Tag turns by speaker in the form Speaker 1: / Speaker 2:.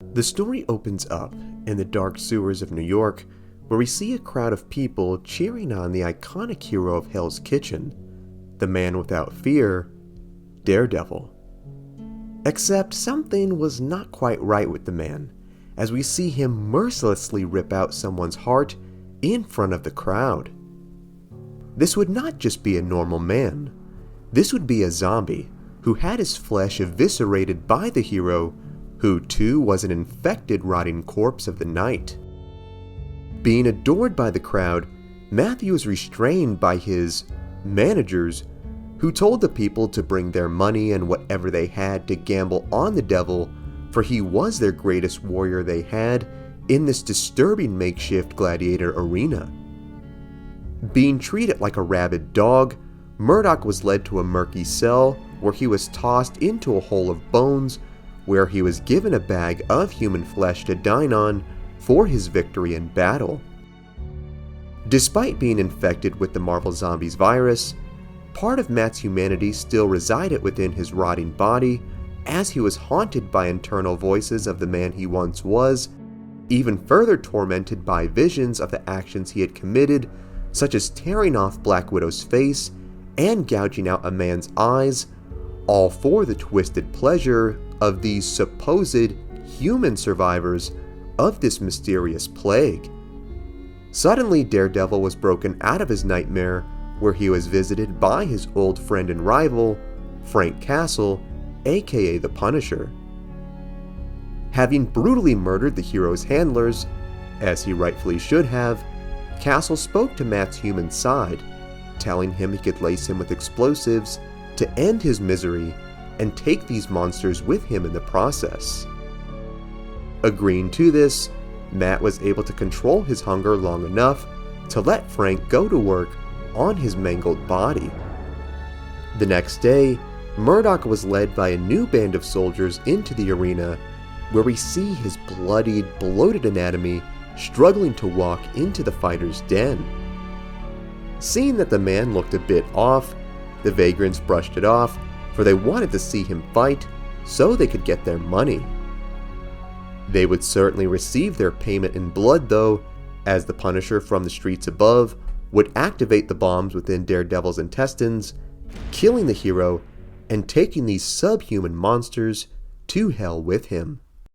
Speaker 1: The story opens up in the dark sewers of New York, where we see a crowd of people cheering on the iconic hero of Hell's Kitchen, the man without fear, Daredevil. Except something was not quite right with the man, as we see him mercilessly rip out someone's heart in front of the crowd. This would not just be a normal man. This would be a zombie who had his flesh eviscerated by the hero, who too was an infected, rotting corpse of the night. Being adored by the crowd, Matthew is restrained by his managers, who told the people to bring their money and whatever they had to gamble on the devil, for he was their greatest warrior they had in this disturbing makeshift gladiator arena. Being treated like a rabid dog, Murdoch was led to a murky cell where he was tossed into a hole of bones, where he was given a bag of human flesh to dine on for his victory in battle. Despite being infected with the Marvel Zombies virus, part of Matt's humanity still resided within his rotting body, as he was haunted by internal voices of the man he once was, even further tormented by visions of the actions he had committed, such as tearing off Black Widow's face and gouging out a man's eyes, all for the twisted pleasure of these supposed human survivors of this mysterious plague. Suddenly, Daredevil was broken out of his nightmare, where he was visited by his old friend and rival, Frank Castle, aka the Punisher. Having brutally murdered the hero's handlers, as he rightfully should have, Castle spoke to Matt's human side, telling him he could lace him with explosives to end his misery and take these monsters with him in the process. Agreeing to this, Matt was able to control his hunger long enough to let Frank go to work on his mangled body. The next day, Murdoch was led by a new band of soldiers into the arena, where we see his bloodied, bloated anatomy struggling to walk into the fighter's den. Seeing that the man looked a bit off, the vagrants brushed it off, for they wanted to see him fight so they could get their money. They would certainly receive their payment in blood though, as the Punisher from the streets above would activate the bombs within Daredevil's intestines, killing the hero and taking these subhuman monsters to hell with him.